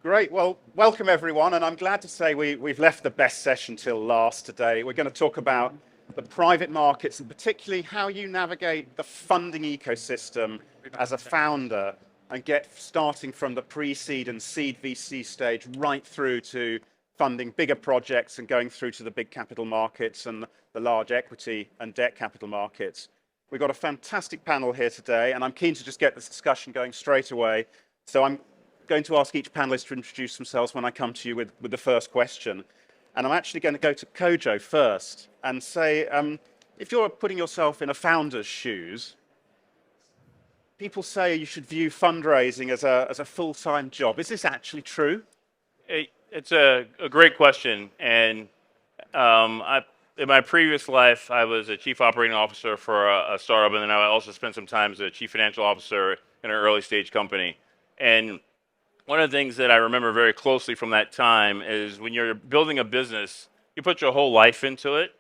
Great. Well, welcome everyone. And I'm glad to say we've left the best session till last today. We're going to talk about the private markets and particularly how you navigate the funding ecosystem as a founder and get starting from the pre-seed and seed VC stage right through to funding bigger projects and going through to the big capital markets and the large equity and debt capital markets. We've got a fantastic panel here today, and I'm keen to just get this discussion going straight away. So I'm going to ask each panelist to introduce themselves when I come to you with the first question. And I'm actually going to go to Kojo first and say, if you're putting yourself in a founder's shoes, people say you should view fundraising as a full-time job. Is this actually true? It's a great question. And in my previous life, I was a chief operating officer for a startup, and then I also spent some time as a chief financial officer in an early stage company. And one of the things that I remember very closely from that time is when you're building a business, you put your whole life into it,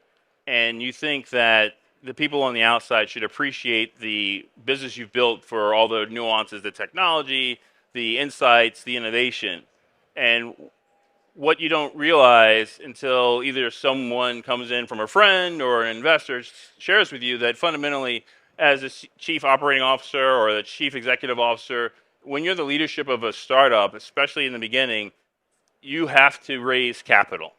and you think that the people on the outside should appreciate the business you've built for all the nuances, the technology, the insights, the innovation. And what you don't realize until either someone comes in from a friend or an investor shares with you that fundamentally, as a chief operating officer or the chief executive officer, when you're the leadership of a startup, especially in the beginning, you have to raise capital.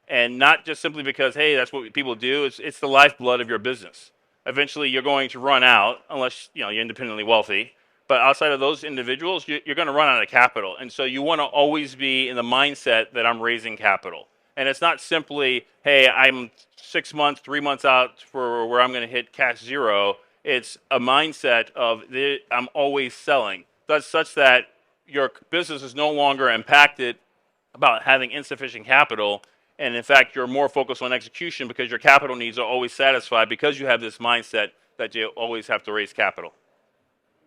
And not just simply because, hey, that's what people do. It's the lifeblood of your business. Eventually, you're going to run out, unless you're independently wealthy. But outside of those individuals, you're going to run out of capital. And so you want to always be in the mindset that I'm raising capital. And it's not simply, hey, I'm 6 months, 3 months out for where I'm going to hit cash zero. It's a mindset of I'm always selling. That's such that your business is no longer impacted about having insufficient capital. And in fact, you're more focused on execution because your capital needs are always satisfied because you have this mindset that you always have to raise capital.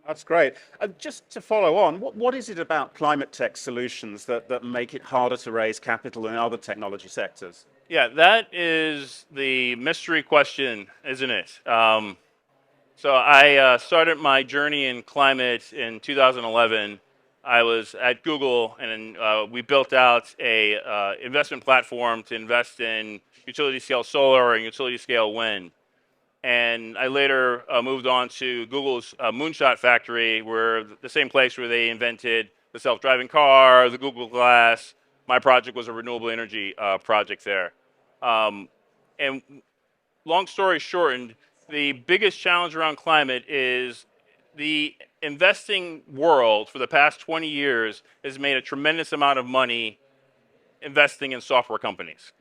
That's great. Just to follow on, what is it about climate tech solutions that make it harder to raise capital in other technology sectors? Yeah, that is the mystery question, isn't it? So I started my journey in climate in 2011. I was at Google, and we built out a investment platform to invest in utility-scale solar and utility-scale wind. And I later moved on to Google's Moonshot Factory, where the same place where they invented the self-driving car, the Google Glass. My project was a renewable energy project there. And long story shortened, the biggest challenge around climate is the investing world for the past 20 years has made a tremendous amount of money investing in software companies.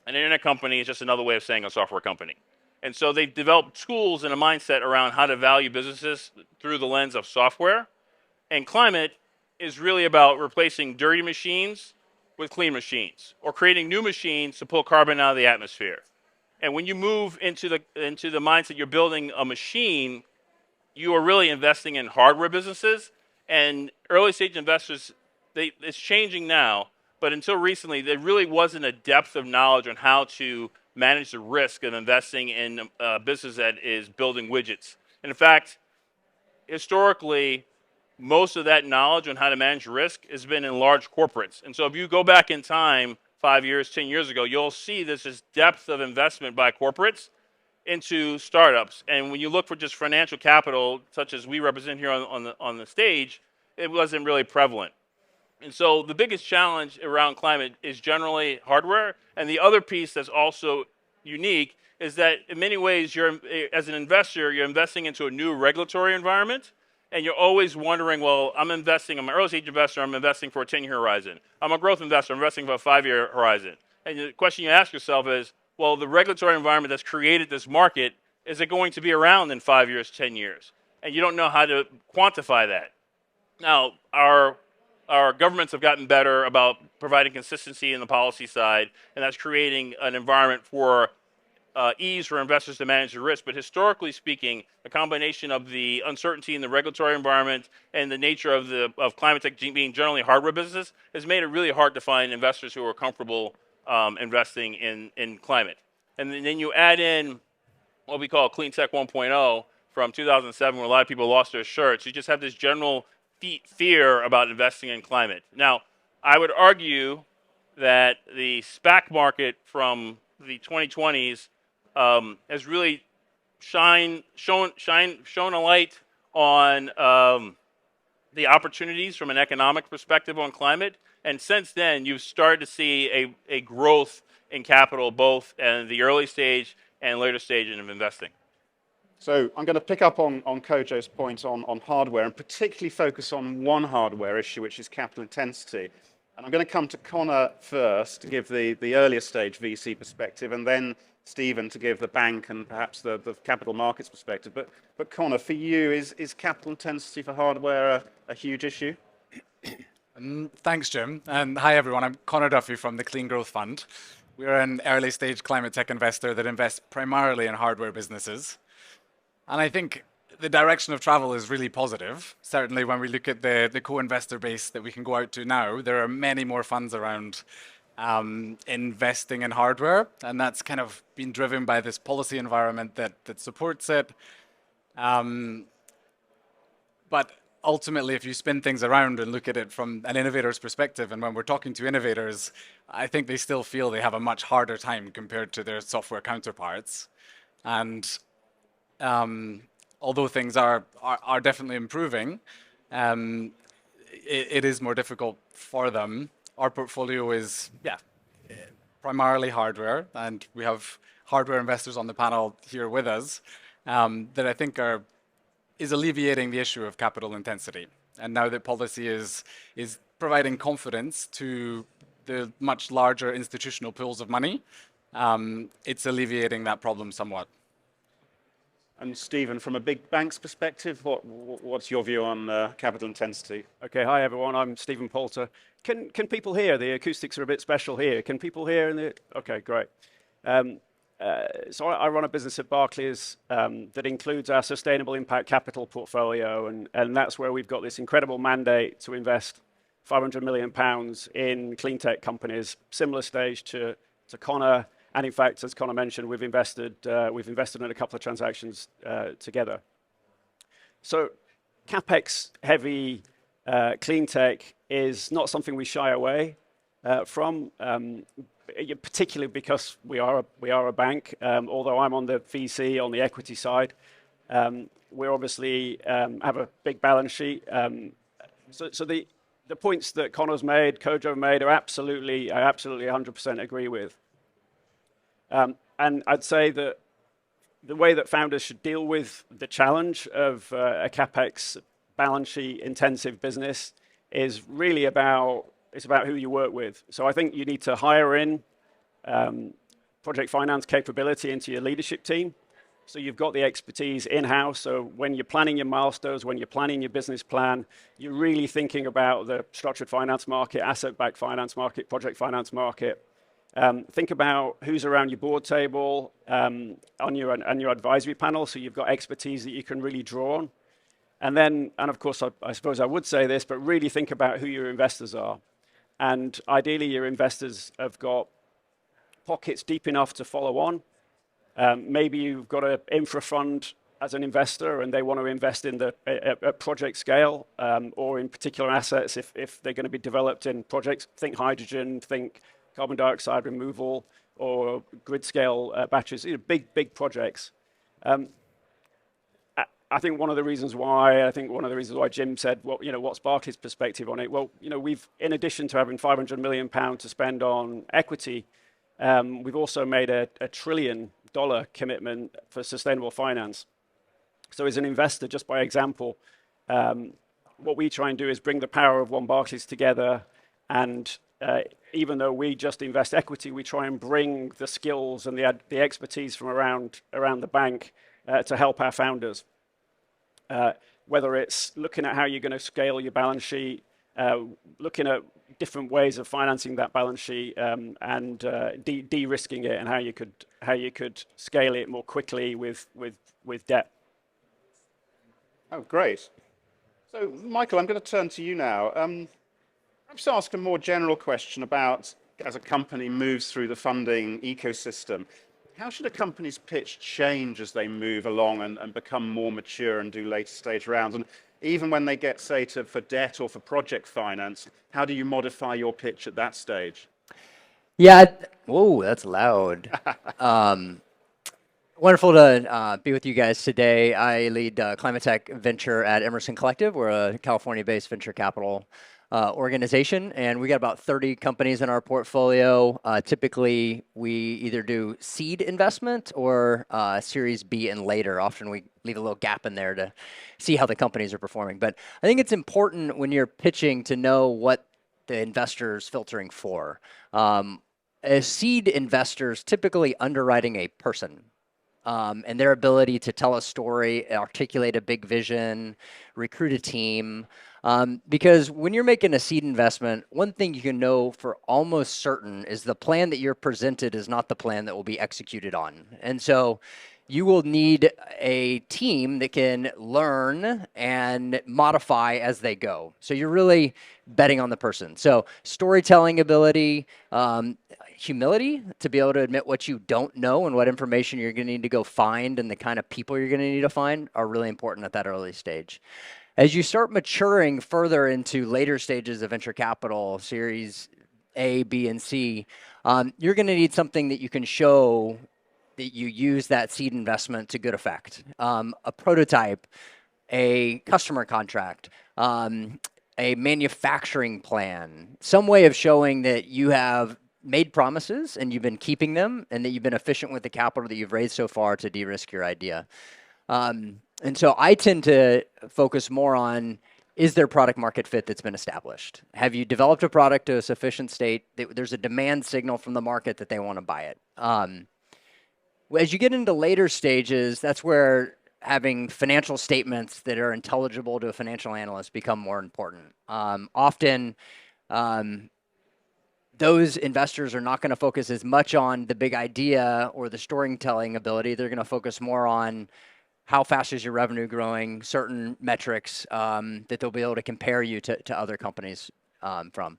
An internet company is just another way of saying a software company. And so they've developed tools and a mindset around how to value businesses through the lens of software. And climate is really about replacing dirty machines with clean machines, or creating new machines to pull carbon out of the atmosphere. And when you move into the mindset you're building a machine, you are really investing in hardware businesses. And early stage investors, it's changing now, but until recently, there really wasn't a depth of knowledge on how to manage the risk of investing in a business that is building widgets. And in fact, historically, most of that knowledge on how to manage risk has been in large corporates. And so if you go back in time, 5 years, 10 years ago, you'll see this depth of investment by corporates into startups. And when you look for just financial capital, such as we represent here on the stage, it wasn't really prevalent. And so the biggest challenge around climate is generally hardware. And the other piece that's also unique is that in many ways, as an investor, you're investing into a new regulatory environment. And you're always wondering, well, I'm an early stage investor, I'm investing for a 10-year horizon. I'm a growth investor, I'm investing for a 5-year horizon. And the question you ask yourself is, well, the regulatory environment that's created this market, is it going to be around in 5 years, 10 years? And you don't know how to quantify that. Now, our governments have gotten better about providing consistency in the policy side, and that's creating an environment for ease for investors to manage the risk. But historically speaking, a combination of the uncertainty in the regulatory environment and the nature of climate tech being generally hardware business has made it really hard to find investors who are comfortable investing in climate. And then you add in what we call Clean Tech 1.0 from 2007, where a lot of people lost their shirts. You just have this general fear about investing in climate. Now, I would argue that the SPAC market from the 2020s has really shown a light on the opportunities from an economic perspective on climate. And since then, you've started to see a growth in capital, both in the early stage and later stage of investing. So I'm going to pick up on Kojo's point on hardware and particularly focus on one hardware issue, which is capital intensity. And I'm going to come to Connor first to give the earlier stage VC perspective, and then Stephen to give the bank and perhaps the capital markets perspective. But Connor, for you, is capital intensity for hardware a huge issue? Thanks, Jim. And hi, everyone. I'm Connor Duffy from the Clean Growth Fund. We're an early stage climate tech investor that invests primarily in hardware businesses. And I think the direction of travel is really positive. Certainly when we look at the co-investor base that we can go out to now, there are many more funds around investing in hardware. And that's kind of been driven by this policy environment that supports it. But ultimately, if you spin things around and look at it from an innovator's perspective, and when we're talking to innovators, I think they still feel they have a much harder time compared to their software counterparts. And although things are definitely improving, it is more difficult for them. Our portfolio is, primarily hardware, and we have hardware investors on the panel here with us that I think is alleviating the issue of capital intensity. And now that policy is providing confidence to the much larger institutional pools of money, it's alleviating that problem somewhat. And Stephen, from a big bank's perspective, what's your view on capital intensity? Okay, hi everyone. I'm Stephen Poulter. Can people hear? The acoustics are a bit special here. Can people hear? Okay, great. So I run a business at Barclays that includes our sustainable impact capital portfolio, and that's where we've got this incredible mandate to invest £500 million in clean tech companies, similar stage to Connor. And in fact, as Connor mentioned, we've invested in a couple of transactions together. So capex heavy clean tech is not something we shy away from. Particularly because we are a bank. Although I'm on the VC, on the equity side, we obviously have a big balance sheet. So the points that Connor's made, Kojo made, I absolutely 100% agree with. And I'd say that the way that founders should deal with the challenge of a capex balance sheet intensive business is really about who you work with. So I think you need to hire in project finance capability into your leadership team. So you've got the expertise in-house. So when you're planning your milestones, when you're planning your business plan, you're really thinking about the structured finance market, asset-backed finance market, project finance market. Think about who's around your board table, on your advisory panel. So you've got expertise that you can really draw on. And of course, I suppose I would say this, but really think about who your investors are. And ideally, your investors have got pockets deep enough to follow on. Maybe you've got an infra fund as an investor, and they want to invest in a project scale or in particular assets if they're going to be developed in projects. Think hydrogen, think carbon dioxide removal, or grid scale batteries. Big projects. I think one of the reasons why Jim said, well, what's Barclays' perspective on it? Well, we've, in addition to having £500 million to spend on equity, we've also made a $1 trillion commitment for sustainable finance. So as an investor, just by example, what we try and do is bring the power of one Barclays together, and even though we just invest equity, we try and bring the skills and the expertise from around the bank to help our founders. Whether it's looking at how you're going to scale your balance sheet, looking at different ways of financing that balance sheet, and de-risking it, and how you could scale it more quickly with debt. Oh, great. So, Michael, I'm going to turn to you now. Perhaps ask a more general question about, as a company moves through the funding ecosystem, how should a company's pitch change as they move along and become more mature and do later stage rounds? And even when they get, say, for debt or for project finance, how do you modify your pitch at that stage? Yeah. Whoa, that's loud. Wonderful to be with you guys today. I lead climate tech venture at Emerson Collective. We're a California-based venture capital organization, and we got about 30 companies in our portfolio. Typically, we either do seed investment or Series B and later. Often we leave a little gap in there to see how the companies are performing. But I think it's important when you're pitching to know what the investor's filtering for. As seed investors, typically underwriting a person. And their ability to tell a story, articulate a big vision, recruit a team. Because when you're making a seed investment, one thing you can know for almost certain is the plan that you're presented is not the plan that will be executed on. And so you will need a team that can learn and modify as they go. So you're really betting on the person. So storytelling ability, humility to be able to admit what you don't know and what information you're going to need to go find and the kind of people you're going to need to find are really important at that early stage. As you start maturing further into later stages of venture capital, Series A, B, and C, you're going to need something that you can show that you use that seed investment to good effect. A prototype, a customer contract, a manufacturing plan, some way of showing that you have made promises and you've been keeping them and that you've been efficient with the capital that you've raised so far to de-risk your idea. And so I tend to focus more on, is there product market fit that's been established? Have you developed a product to a sufficient state that there's a demand signal from the market that they want to buy it? As you get into later stages, that's where having financial statements that are intelligible to a financial analyst become more important. Often, those investors are not going to focus as much on the big idea or the storytelling ability. They're going to focus more on how fast is your revenue growing, certain metrics that they'll be able to compare you to other companies from.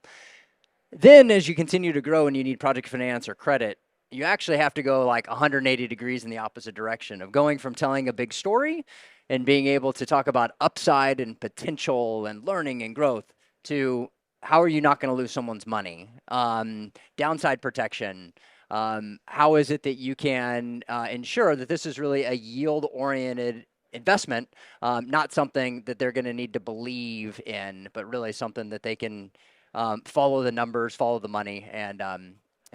Then as you continue to grow and you need project finance or credit, you actually have to go like 180 degrees in the opposite direction of going from telling a big story and being able to talk about upside and potential and learning and growth to how are you not going to lose someone's money? Downside protection. How is it that you can ensure that this is really a yield-oriented investment, not something that they're going to need to believe in, but really something that they can follow the numbers, follow the money, and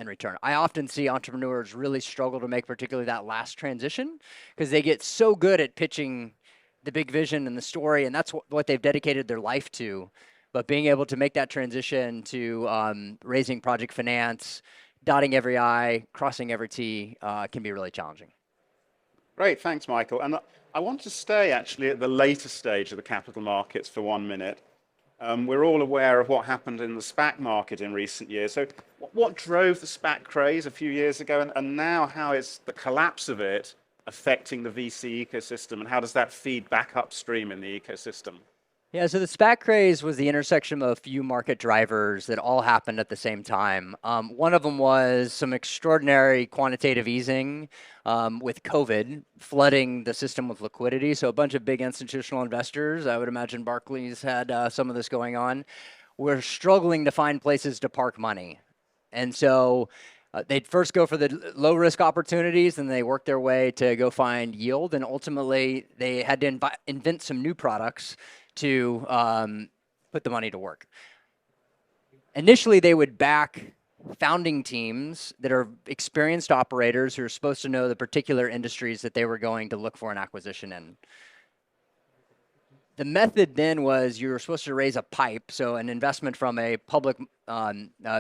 return. I often see entrepreneurs really struggle to make particularly that last transition because they get so good at pitching the big vision and the story, and that's what they've dedicated their life to. But being able to make that transition to raising project finance, dotting every I, crossing every T can be really challenging. Great, thanks, Michael. And I want to stay actually at the later stage of the capital markets for 1 minute. We're all aware of what happened in the SPAC market in recent years. So what drove the SPAC craze a few years ago, and now how is the collapse of it affecting the VC ecosystem, and how does that feed back upstream in the ecosystem? Yeah, so the SPAC craze was the intersection of a few market drivers that all happened at the same time. One of them was some extraordinary quantitative easing with COVID, flooding the system with liquidity. So a bunch of big institutional investors, I would imagine Barclays had some of this going on, were struggling to find places to park money. And so they'd first go for the low-risk opportunities, and they worked their way to go find yield. And ultimately, they had to invent some new products to put the money to work. Initially, they would back founding teams that are experienced operators who are supposed to know the particular industries that they were going to look for an acquisition in. The method then was you were supposed to raise a PIPE, so an investment from a public,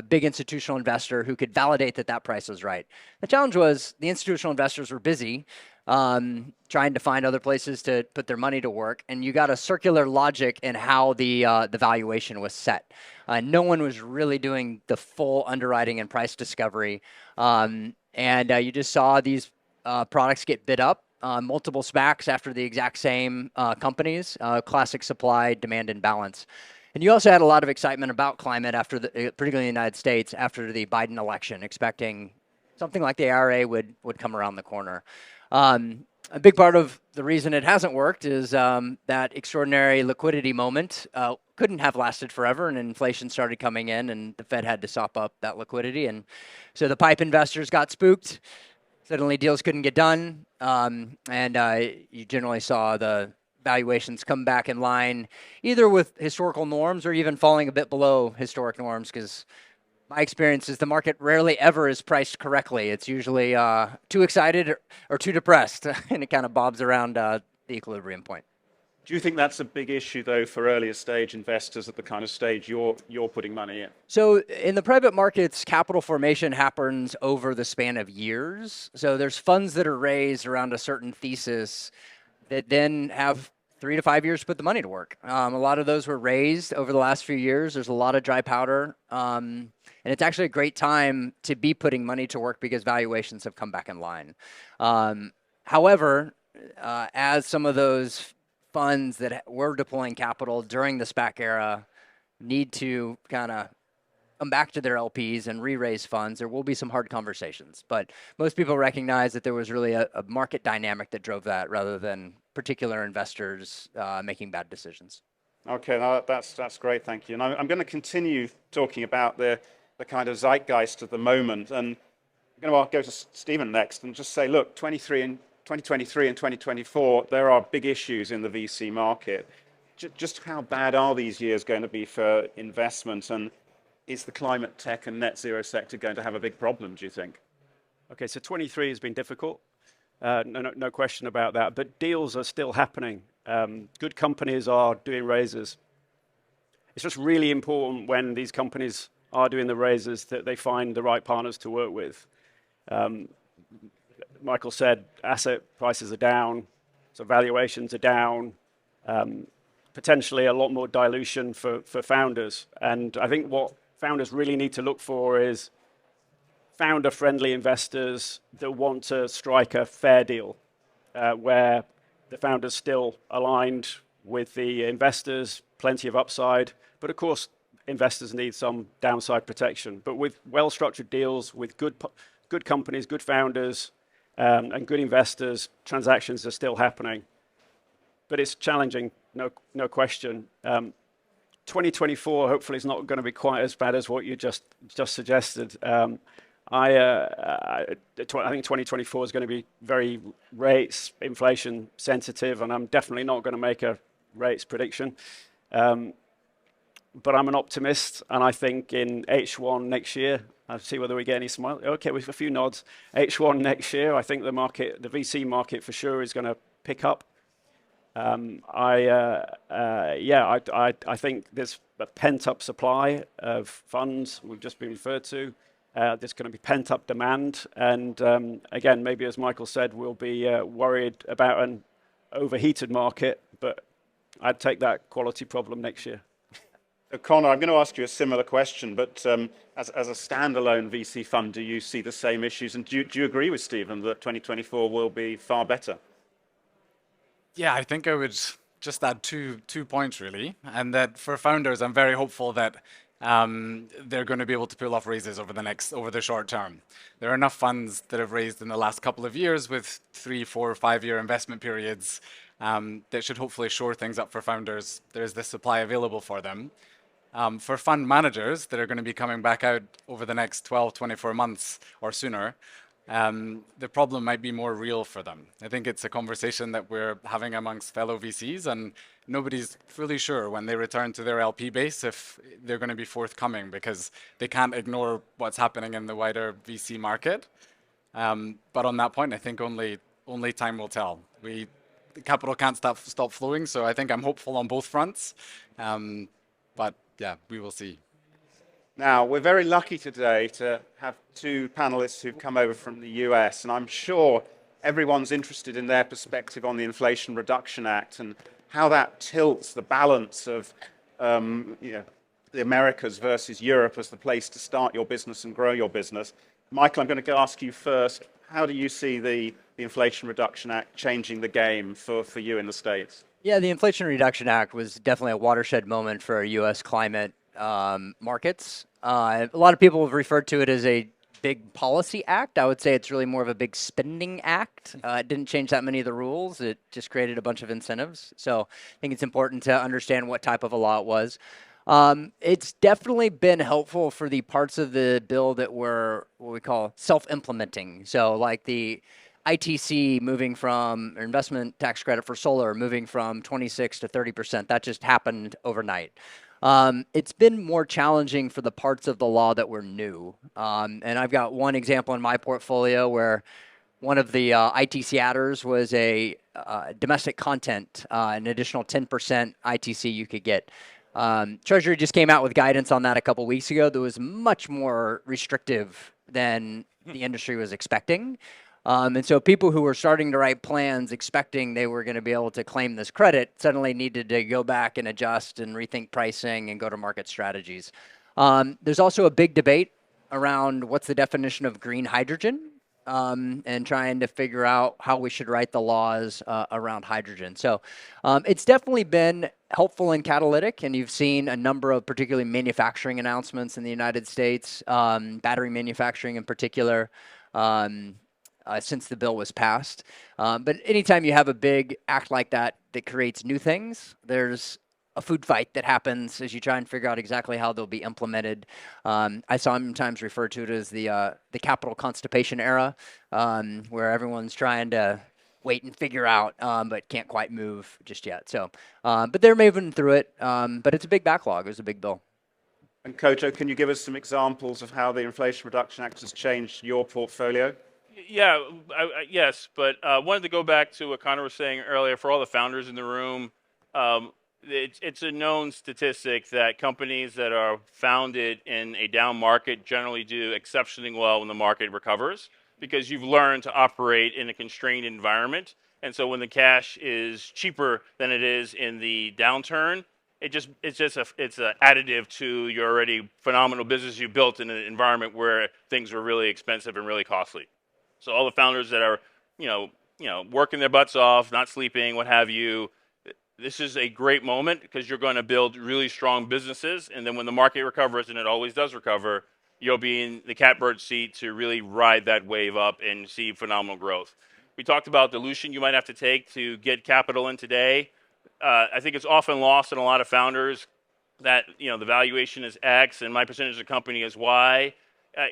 big institutional investor who could validate that that price was right. The challenge was the institutional investors were busy trying to find other places to put their money to work, and you got a circular logic in how the valuation was set. No one was really doing the full underwriting and price discovery, and you just saw these products get bid up. Multiple SPACs after the exact same companies, classic supply, demand, and balance. And you also had a lot of excitement about climate after particularly in the United States, after the Biden election, expecting something like the IRA would come around the corner. A big part of the reason it hasn't worked is that extraordinary liquidity moment couldn't have lasted forever, and inflation started coming in, and the Fed had to sop up that liquidity. And so the pipe investors got spooked. Suddenly deals couldn't get done, and you generally saw the valuations come back in line, either with historical norms or even falling a bit below historic norms, because my experience is the market rarely ever is priced correctly. It's usually too excited or too depressed, and it kind of bobs around the equilibrium point. Do you think that's a big issue, though, for earlier stage investors at the kind of stage you're putting money in? So in the private markets, capital formation happens over the span of years. So there's funds that are raised around a certain thesis that then have 3 to 5 years to put the money to work. A lot of those were raised over the last few years. There's a lot of dry powder. And it's actually a great time to be putting money to work because valuations have come back in line. However, as some of those funds that were deploying capital during the SPAC era need to kind of come back to their LPs and re-raise funds, there will be some hard conversations. But most people recognize that there was really a market dynamic that drove that rather than particular investors making bad decisions. Okay, no, that's great, thank you. And I'm going to continue talking about the kind of zeitgeist of the moment. And I'm going to go to Stephen next and just say, look, 2023 and 2024, there are big issues in the VC market. Just how bad are these years going to be for investment? And is the climate tech and net zero sector going to have a big problem, do you think? Okay, so 23 has been difficult. No question about that. But deals are still happening. Good companies are doing raises. It's just really important when these companies are doing the raises that they find the right partners to work with. Michael said asset prices are down, so valuations are down, potentially a lot more dilution for founders. And I think what founders really need to look for is founder-friendly investors that want to strike a fair deal, where the founder's still aligned with the investors, plenty of upside, but of course investors need some downside protection. But with well-structured deals, with good companies, good founders, and good investors, transactions are still happening. But it's challenging, no question. 2024 hopefully is not going to be quite as bad as what you just suggested. I think 2024 is going to be very rates, inflation sensitive, and I'm definitely not going to make a rates prediction. But I'm an optimist, and I think in H1 next year, I'll see whether we get any smile. Okay, with a few nods. H1 next year, I think the VC market for sure is going to pick up. I think there's a pent-up supply of funds we've just been referred to. There's going to be pent-up demand, and again, maybe as Michael said, we'll be worried about an overheated market, but I'd take that quality problem next year. Connor, I'm going to ask you a similar question, but as a standalone VC fund, do you see the same issues? And do you agree with Stephen that 2024 will be far better? Yeah, I think I would just add two points really, and that for founders, I'm very hopeful that they're going to be able to pull off raises over the short term. There are enough funds that have raised in the last couple of years with 3, 4, 5 year investment periods that should hopefully shore things up for founders. There's the supply available for them. For fund managers that are going to be coming back out over the next 12, 24 months or sooner, the problem might be more real for them. I think it's a conversation that we're having amongst fellow VCs, and nobody's fully sure when they return to their LP base if they're going to be forthcoming because they can't ignore what's happening in the wider VC market. But on that point, I think only time will tell. The capital can't stop flowing, so I think I'm hopeful on both fronts. But yeah, we will see. Now, we're very lucky today to have two panelists who've come over from the US, and I'm sure everyone's interested in their perspective on the Inflation Reduction Act and how that tilts the balance of the Americas versus Europe as the place to start your business and grow your business. Michael, I'm going to ask you first, how do you see the Inflation Reduction Act changing the game for you in the States? Yeah, the Inflation Reduction Act was definitely a watershed moment for U.S. climate markets. A lot of people have referred to it as a big policy act. I would say it's really more of a big spending act. It didn't change that many of the rules. It just created a bunch of incentives. So I think it's important to understand what type of a law it was. It's definitely been helpful for the parts of the bill that were what we call self-implementing. So like the ITC moving from, or investment tax credit for solar, moving from 26 to 30%. That just happened overnight. It's been more challenging for the parts of the law that were new. And I've got one example in my portfolio where one of the ITC adders was a domestic content, an additional 10% ITC you could get. Treasury just came out with guidance on that a couple weeks ago that was much more restrictive than the industry was expecting. And so people who were starting to write plans expecting they were going to be able to claim this credit suddenly needed to go back and adjust and rethink pricing and go-to-market strategies. There's also a big debate around what's the definition of green hydrogen, and trying to figure out how we should write the laws around hydrogen. So it's definitely been helpful and catalytic, and you've seen a number of particularly manufacturing announcements in the United States, battery manufacturing in particular, since the bill was passed. But anytime you have a big act like that that creates new things, there's a food fight that happens as you try and figure out exactly how they'll be implemented. I sometimes refer to it as the capital constipation era, where everyone's trying to wait and figure out, but can't quite move just yet. So, but they're moving through it. But it's a big backlog. It was a big bill. And Kojo, can you give us some examples of how the Inflation Reduction Act has changed your portfolio? Yeah, yes, but wanted to go back to what Connor was saying earlier. For all the founders in the room, it's a known statistic that companies that are founded in a down market generally do exceptionally well when the market recovers, because you've learned to operate in a constrained environment. And so when the cash is cheaper than it is in the downturn, it's an additive to your already phenomenal business you built in an environment where things were really expensive and really costly. So all the founders that are, working their butts off, not sleeping, what have you, this is a great moment because you're going to build really strong businesses. And then when the market recovers, and it always does recover, you'll be in the catbird seat to really ride that wave up and see phenomenal growth. We talked about dilution you might have to take to get capital in today. I think it's often lost in a lot of founders that, the valuation is X and my percentage of the company is Y.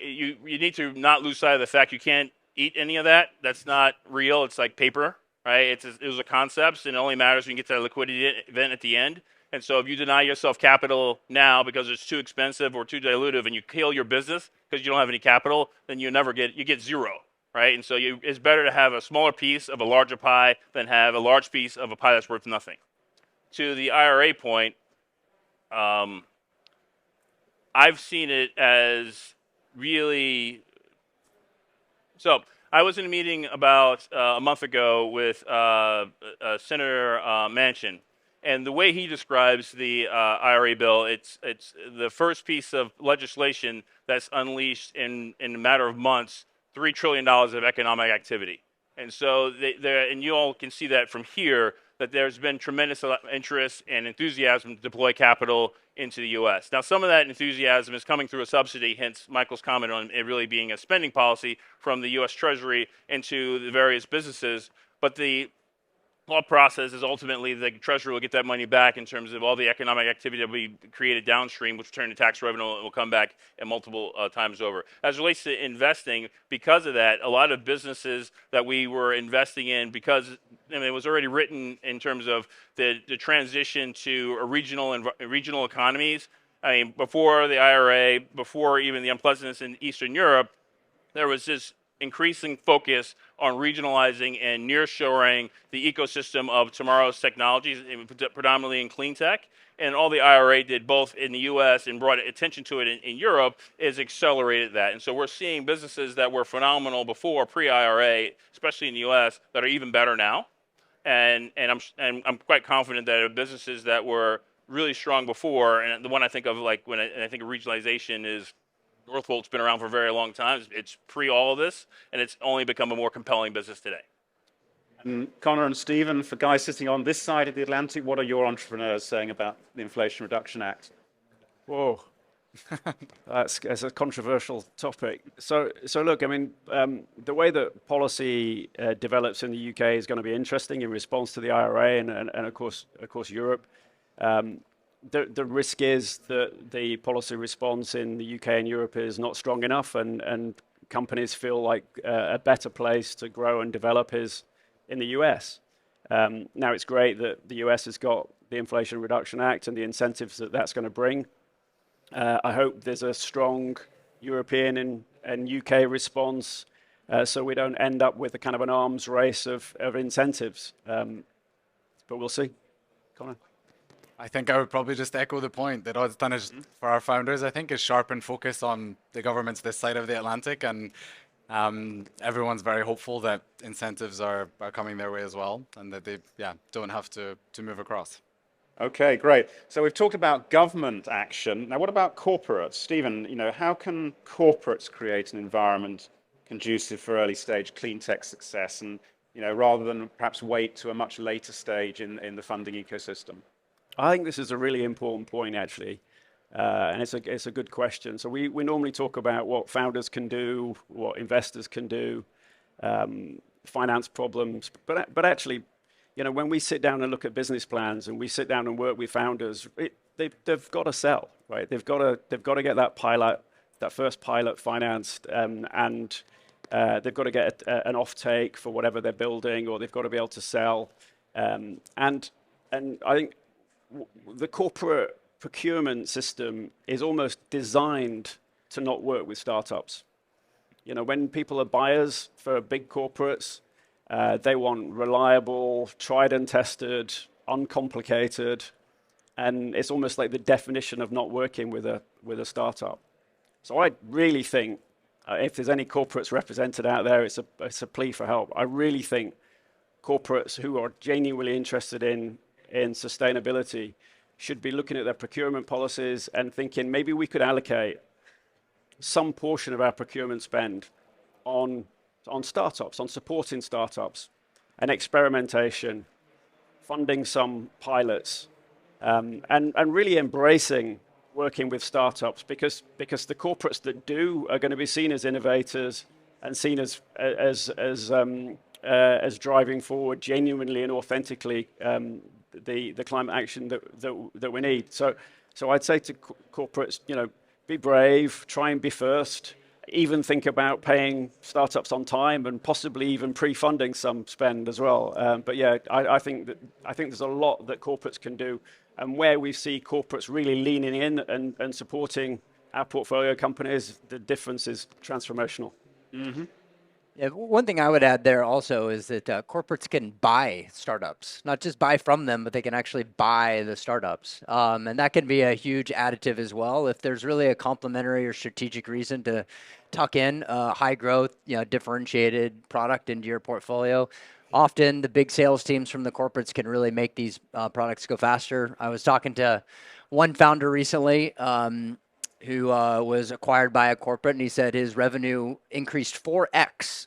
You need to not lose sight of the fact you can't eat any of that. That's not real. It's like paper, right? It was a concept, and it only matters when you get to the liquidity event at the end. And so if you deny yourself capital now because it's too expensive or too dilutive, and you kill your business because you don't have any capital, then you get zero, right? And so it's better to have a smaller piece of a larger pie than have a large piece of a pie that's worth nothing. To the IRA point, I've seen it as really. So I was in a meeting about a month ago with Senator Manchin, and the way he describes the IRA bill, it's the first piece of legislation that's unleashed in a matter of months, $3 trillion of economic activity. And so and you all can see that from here, that there's been tremendous interest and enthusiasm to deploy capital into the U.S. Now, some of that enthusiasm is coming through a subsidy, hence Michael's comment on it really being a spending policy from the U.S. Treasury into the various businesses. But the thought process is ultimately the Treasury will get that money back in terms of all the economic activity that will be created downstream, which will turn to tax revenue and will come back multiple times over. As it relates to investing, because of that, a lot of businesses that we were investing in, because it was already written in terms of the transition to regional economies. I mean, before the IRA, before even the unpleasantness in Eastern Europe, there was this increasing focus on regionalizing and nearshoring the ecosystem of tomorrow's technologies, predominantly in clean tech. And all the IRA did, both in the U.S. and brought attention to it in Europe, is accelerated that. And so we're seeing businesses that were phenomenal before, pre-IRA, especially in the U.S., that are even better now. And I'm quite confident that businesses that were really strong before, and the one I think of, like when I think of regionalization, is Northvolt's been around for a very long time. It's pre all of this, and it's only become a more compelling business today. And Connor and Stephen, for guys sitting on this side of the Atlantic, what are your entrepreneurs saying about the Inflation Reduction Act? Whoa. That's a controversial topic. So look, I mean, the way that policy develops in the UK is going to be interesting in response to the IRA and of course Europe. The risk is that the policy response in the UK and Europe is not strong enough, and companies feel like a better place to grow and develop is in the US. Now, it's great that the US has got the Inflation Reduction Act and the incentives that that's going to bring. I hope there's a strong European and UK response, so we don't end up with a kind of an arms race of incentives. But we'll see. Connor? I think I would probably just echo the point that all it's done is, for our founders, I think, is sharpen focus on the governments this side of the Atlantic, and everyone's very hopeful that incentives are coming their way as well, and that they don't have to move across. Okay, great. So we've talked about government action. Now, what about corporates? Stephen, how can corporates create an environment conducive for early stage clean tech success, and rather than perhaps wait to a much later stage in the funding ecosystem? I think this is a really important point, actually, and it's a good question. So we normally talk about what founders can do, what investors can do, finance problems, but actually, when we sit down and look at business plans and we sit down and work with founders, they've got to sell, right? They've got to get that first pilot financed, and they've got to get an offtake for whatever they're building, or they've got to be able to sell. And I think the corporate procurement system is almost designed to not work with startups. When people are buyers for big corporates, they want reliable, tried and tested, uncomplicated, and it's almost like the definition of not working with a startup. So I really think, if there's any corporates represented out there, it's a plea for help. I really think corporates who are genuinely interested in sustainability should be looking at their procurement policies and thinking maybe we could allocate some portion of our procurement spend on startups, on supporting startups and experimentation, funding some pilots, and really embracing working with startups, because the corporates that do are going to be seen as innovators and seen as driving forward genuinely and authentically the climate action that we need. So I'd say to corporates, be brave, try and be first, even think about paying startups on time and possibly even pre-funding some spend as well. But yeah, I think there's a lot that corporates can do, and where we see corporates really leaning in and supporting our portfolio companies, the difference is transformational. Mm-hmm. Yeah, one thing I would add there also is that corporates can buy startups, not just buy from them, but they can actually buy the startups. And that can be a huge additive as well. If there's really a complementary or strategic reason to tuck in a high growth, differentiated product into your portfolio, often the big sales teams from the corporates can really make these products go faster. I was talking to one founder recently who was acquired by a corporate, and he said his revenue increased 4x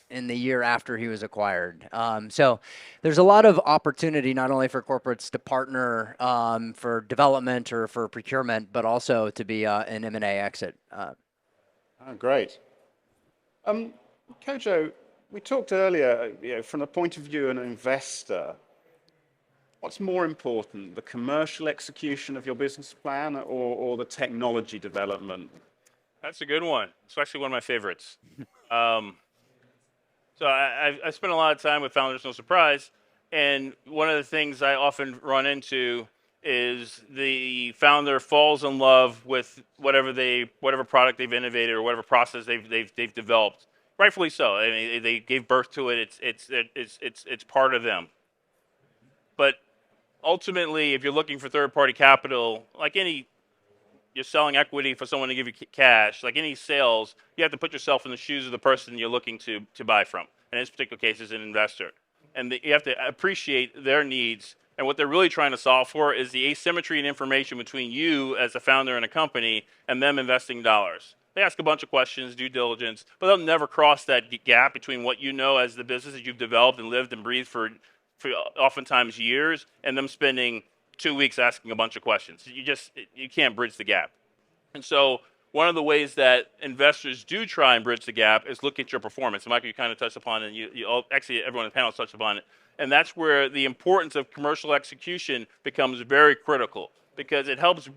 in the year after he was acquired. So there's a lot of opportunity not only for corporates to partner for development or for procurement, but also to be an M&A exit. Oh, great. Kojo, we talked earlier, from the point of view of an investor, what's more important, the commercial execution of your business plan or the technology development? That's a good one. It's actually one of my favorites. So I spent a lot of time with Founders No Surprise, and one of the things I often run into is the founder falls in love with whatever product they've innovated or whatever process they've developed. Rightfully so. I mean, they gave birth to it. It's part of them. But ultimately, if you're looking for third-party capital, you're selling equity for someone to give you cash, like any sales, you have to put yourself in the shoes of the person you're looking to buy from. And in this particular case, is an investor. And you have to appreciate their needs. And what they're really trying to solve for is the asymmetry in information between you as a founder in a company and them investing dollars. They ask a bunch of questions, due diligence, but they'll never cross that gap between what you know as the business that you've developed and lived and breathed for oftentimes years, and them spending 2 weeks asking a bunch of questions. You can't bridge the gap. And so one of the ways that investors do try and bridge the gap is look at your performance. And Michael, you kind of touched upon it, and actually everyone on the panel touched upon it. And that's where the importance of commercial execution becomes very critical, because it helps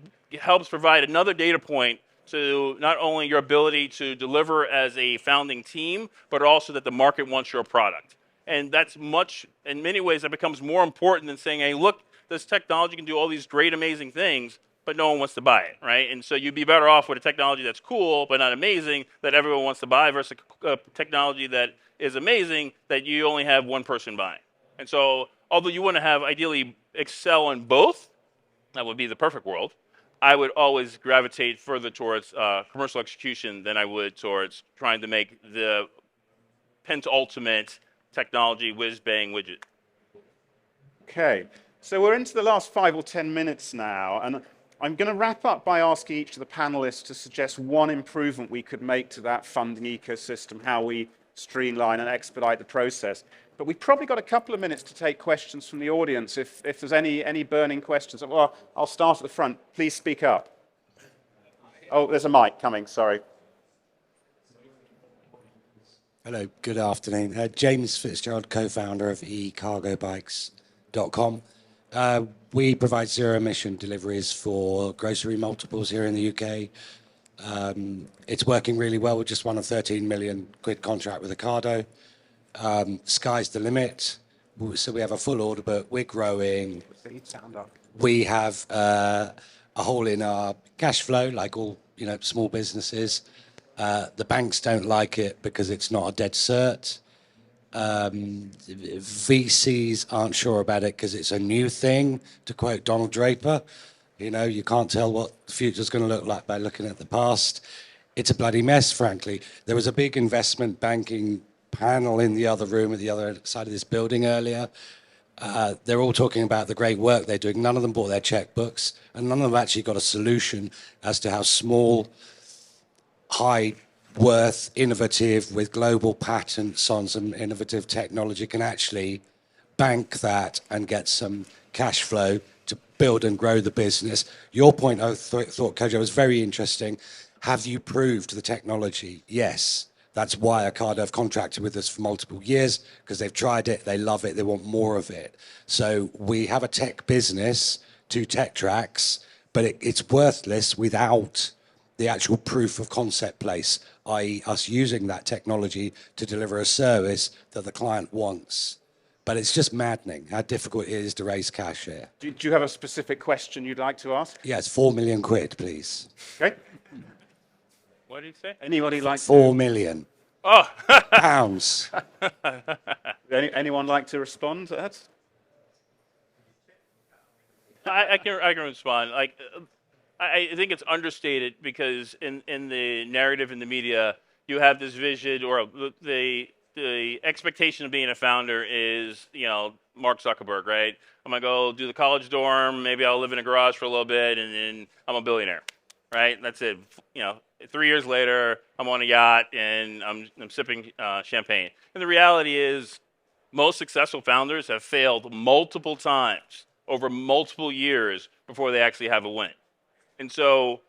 provide another data point to not only your ability to deliver as a founding team, but also that the market wants your product. And that's in many ways, that becomes more important than saying, hey, look, this technology can do all these great, amazing things, but no one wants to buy it, right? And so you'd be better off with a technology that's cool, but not amazing, that everyone wants to buy, versus a technology that is amazing, that you only have one person buying. And so, although you want to have, ideally, excel in both, that would be the perfect world, I would always gravitate further towards commercial execution than I would towards trying to make the penultimate technology whiz-bang widget. Okay, so we're into the last 5 or 10 minutes now, and I'm going to wrap up by asking each of the panelists to suggest one improvement we could make to that funding ecosystem, how we streamline and expedite the process. But we've probably got a couple of minutes to take questions from the audience, if there's any burning questions. Well, I'll start at the front. Please speak up. Oh, there's a mic coming, sorry. Hello, good afternoon. James Fitzgerald, co-founder of ecargobikes.com. We provide zero-emission deliveries for grocery multiples here in the UK. It's working really well. We just won a 13 million quid contract with Ocado. Sky's the limit. So we have a full order book. We're growing. We have a hole in our cash flow, like all small businesses. The banks don't like it because it's not a dead cert. VCs aren't sure about it because it's a new thing, to quote Donald Draper. You can't tell what the future's going to look like by looking at the past. It's a bloody mess, frankly. There was a big investment banking panel in the other room at the other side of this building earlier. They're all talking about the great work they're doing. None of them bought their checkbooks, and none of them actually got a solution as to how small, high worth, innovative, with global patents on some innovative technology can actually bank that and get some cash flow to build and grow the business. Your point, I thought, Kojo, was very interesting. Have you proved the technology? Yes. That's why Ocado have contracted with us for multiple years, because they've tried it, they love it, they want more of it. So we have a tech business, 2 tech tracks, but it's worthless without the actual proof of concept place, i.e. us using that technology to deliver a service that the client wants. But it's just maddening how difficult it is to raise cash here. Do you have a specific question you'd like to ask? Yes, 4 million quid, please. Okay. What did he say? Anybody like 4 million. Oh, pounds. Anyone like to respond to that? I can respond. I think it's understated, because in the narrative in the media, you have this vision, or the expectation of being a founder is, Mark Zuckerberg, right? I'm gonna go do the college dorm, maybe I'll live in a garage for a little bit, and then I'm a billionaire, right? That's it. 3 years later, I'm on a yacht and I'm sipping champagne. And the reality is, most successful founders have failed multiple times over multiple years before they actually have a win. And so,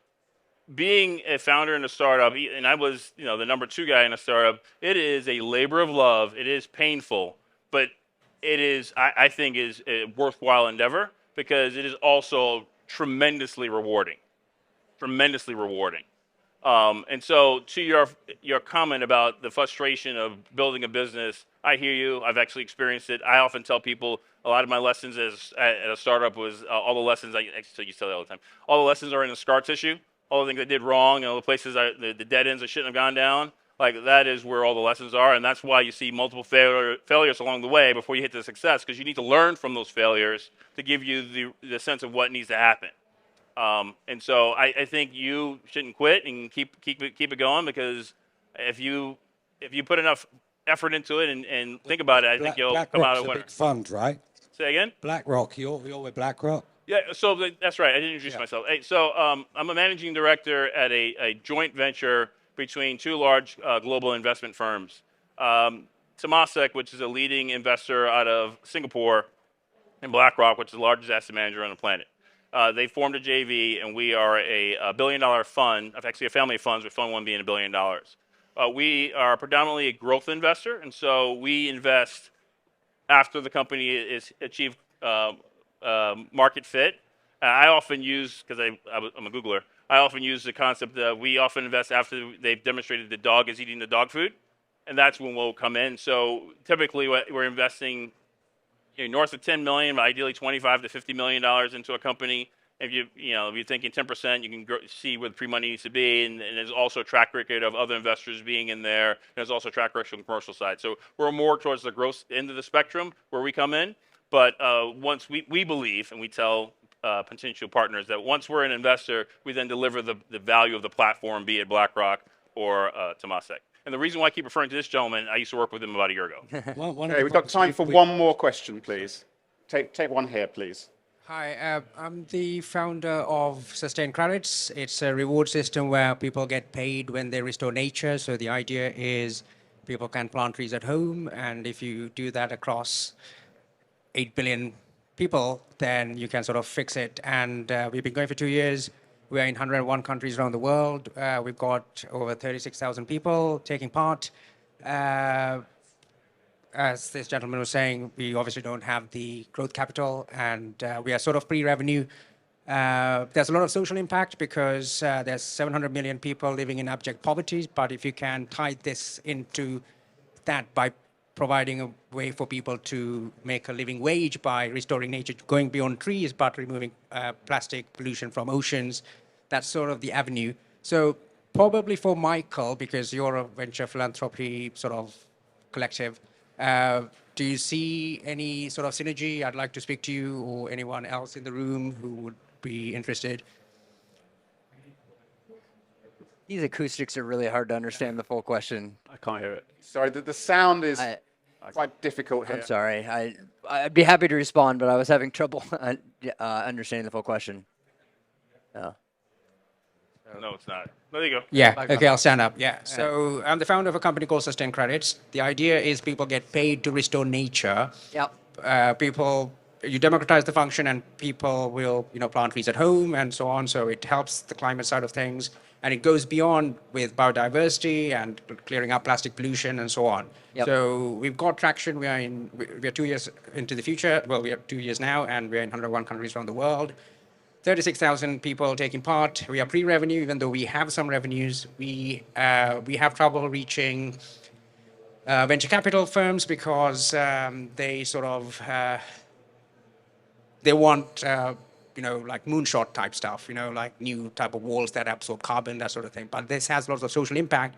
being a founder in a startup, and I was, the number 2 guy in a startup, it is a labor of love. It is painful, but it is, I think, is a worthwhile endeavor, because it is also tremendously rewarding. Tremendously rewarding. And so, to your comment about the frustration of building a business, I hear you. I've actually experienced it. I often tell people a lot of my lessons at a startup was all the lessons. I actually used to tell that all the time. All the lessons are in the scar tissue. All the things I did wrong, and all the places, the dead ends I shouldn't have gone down. That is where all the lessons are, and that's why you see multiple failures along the way before you hit the success, because you need to learn from those failures to give you the sense of what needs to happen. And so I think you shouldn't quit and keep it going, because if you put enough effort into it and think about it, I think you'll come out a winner. Big fund, right? Say again? BlackRock. You're with BlackRock? Yeah, so that's right. I didn't introduce myself. Hey, so I'm a managing director at a joint venture between 2 large global investment firms. Temasek, which is a leading investor out of Singapore, and BlackRock, which is the largest asset manager on the planet. They formed a JV, and we are a billion-dollar fund, actually a family of funds, with Fund 1 being $1 billion. We are predominantly a growth investor, and so we invest after the company is achieved market fit. I often use, because I'm a Googler, I often use the concept that we often invest after they've demonstrated the dog is eating the dog food, and that's when we'll come in. So typically we're investing north of 10 million, ideally 25 to 50 million dollars into a company. If you're thinking 10%, you can see where the pre-money needs to be, and there's also a track record of other investors being in there. There's also a track record on the commercial side. So we're more towards the growth end of the spectrum where we come in. But once we believe, and we tell potential partners that once we're an investor, we then deliver the value of the platform, be it BlackRock or Temasek. And the reason why I keep referring to this gentleman, I used to work with him about a year ago. Okay, we've got time for one more question, please. Take one here, please. Hi, I'm the founder of Sustained Credits. It's a reward system where people get paid when they restore nature. So the idea is people can plant trees at home, and if you do that across 8 billion people, then you can sort of fix it. And we've been going for 2 years. We're in 101 countries around the world. We've got over 36,000 people taking part. As this gentleman was saying, we obviously don't have the growth capital, and we are sort of pre-revenue. There's a lot of social impact because there's 700 million people living in abject poverty, but if you can tie this into that by providing a way for people to make a living wage by restoring nature, going beyond trees, but removing plastic pollution from oceans, that's sort of the avenue. So probably for Michael, because you're a venture philanthropy sort of collective, do you see any sort of synergy? I'd like to speak to you or anyone else in the room who would be interested. These acoustics are really hard to understand the full question. I can't hear it. Sorry, the sound is quite difficult here. I'm sorry. I'd be happy to respond, but I was having trouble understanding the full question. No, it's not. There you go. Yeah, okay, I'll stand up. Yeah, so I'm the founder of a company called Sustained Credits. The idea is people get paid to restore nature. Yep. You democratize the function, and people will, plant trees at home and so on. So it helps the climate side of things, and it goes beyond with biodiversity and clearing up plastic pollution and so on. Yep. So we've got traction. We are 2 years into the future. Well, we are 2 years now, and we're in 101 countries around the world. 36,000 people taking part. We are pre-revenue, even though we have some revenues. We have trouble reaching venture capital firms because they sort of they want like moonshot type stuff, like new type of walls that absorb carbon, that sort of thing. But this has lots of social impact.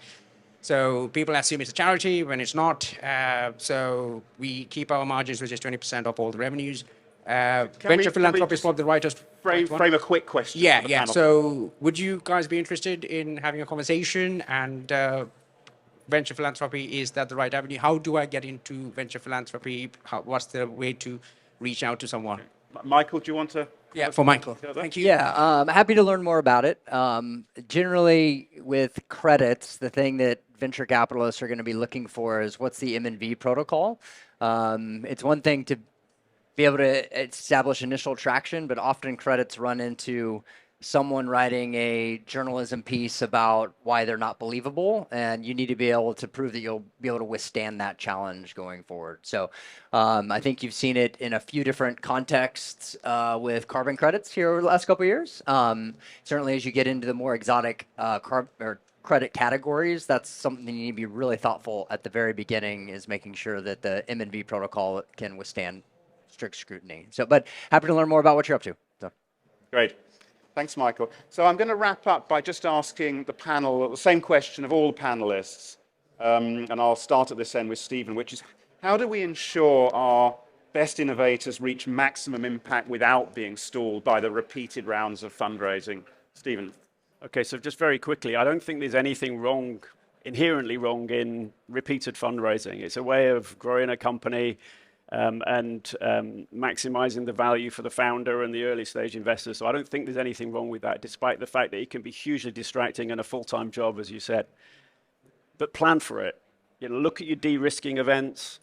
So people assume it's a charity when it's not. So we keep our margins, which is 20% of all the revenues. Venture philanthropy is probably the rightest. Frame a quick question. Yeah. So would you guys be interested in having a conversation? And venture philanthropy, is that the right avenue? How do I get into venture philanthropy? What's the way to reach out to someone? Michael, do you want to? Yeah, for Michael. Thank you. Yeah, happy to learn more about it. Generally, with credits, the thing that venture capitalists are going to be looking for is what's the M&V protocol. It's one thing to be able to establish initial traction, but often credits run into someone writing a journalism piece about why they're not believable, and you need to be able to prove that you'll be able to withstand that challenge going forward. So I think you've seen it in a few different contexts with carbon credits here over the last couple of years. Certainly as you get into the more exotic credit categories, that's something you need to be really thoughtful at the very beginning, is making sure that the M&V protocol can withstand strict scrutiny. So, but happy to learn more about what you're up to. So. Great. Thanks, Michael. So I'm going to wrap up by just asking the panel the same question of all the panelists. And I'll start at this end with Stephen, which is, how do we ensure our best innovators reach maximum impact without being stalled by the repeated rounds of fundraising? Stephen. Okay, so just very quickly, I don't think there's anything inherently wrong in repeated fundraising. It's a way of growing a company and maximizing the value for the founder and the early stage investors. So I don't think there's anything wrong with that, despite the fact that it can be hugely distracting and a full-time job, as you said. But plan for it. Look at your de-risking events,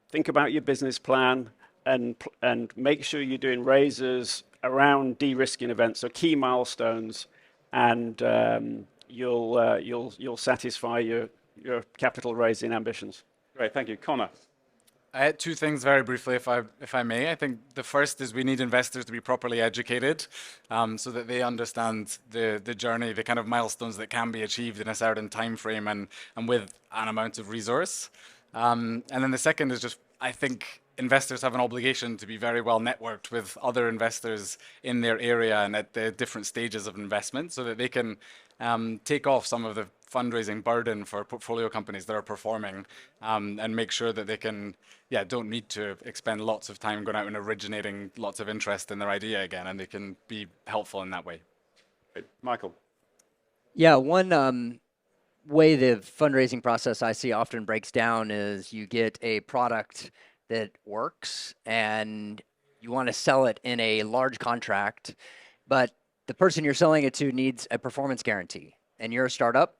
think about your business plan, and make sure you're doing raises around de-risking events, so key milestones, and you'll satisfy your capital raising ambitions. Great, thank you. Connor. I had two things very briefly, if I may. I think the first is we need investors to be properly educated, so that they understand the journey, the kind of milestones that can be achieved in a certain time frame and with an amount of resource. And then the second is just, I think investors have an obligation to be very well networked with other investors in their area and at the different stages of investment, so that they can take off some of the fundraising burden for portfolio companies that are performing, and make sure that they can, don't need to expend lots of time going out and originating lots of interest in their idea again, and they can be helpful in that way. Great. Michael. Yeah, one way the fundraising process I see often breaks down is you get a product that works and you want to sell it in a large contract, but the person you're selling it to needs a performance guarantee, and you're a startup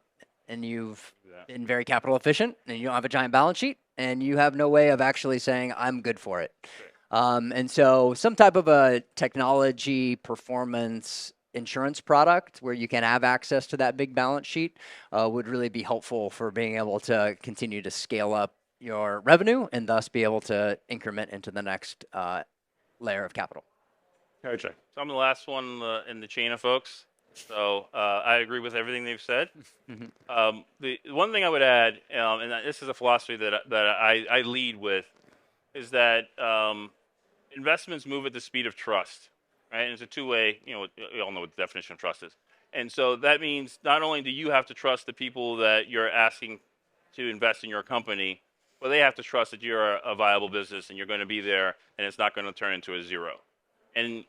and you've been very capital efficient and you don't have a giant balance sheet and you have no way of actually saying I'm good for it. And so some type of a technology performance insurance product where you can have access to that big balance sheet would really be helpful for being able to continue to scale up your revenue and thus be able to increment into the next layer of capital. Koji. So I'm the last one in the chain of folks. So I agree with everything they've said. The one thing I would add, and this is a philosophy that I lead with, is that investments move at the speed of trust, right? And it's a two-way, we all know what the definition of trust is. And so that means not only do you have to trust the people that you're asking to invest in your company, but they have to trust that you're a viable business and you're going to be there and it's not going to turn into a zero. And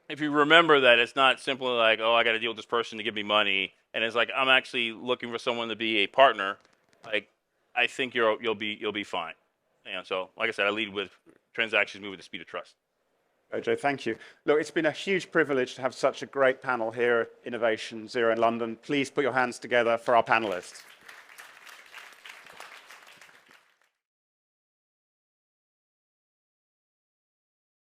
if you remember that it's not simply like, oh, I got to deal with this person to give me money, and it's like I'm actually looking for someone to be a partner, like I think you'll be fine. So like I said, I lead with transactions move at the speed of trust. OJ, thank you. Look, it's been a huge privilege to have such a great panel here at Innovation Zero in London. Please put your hands together for our panelists.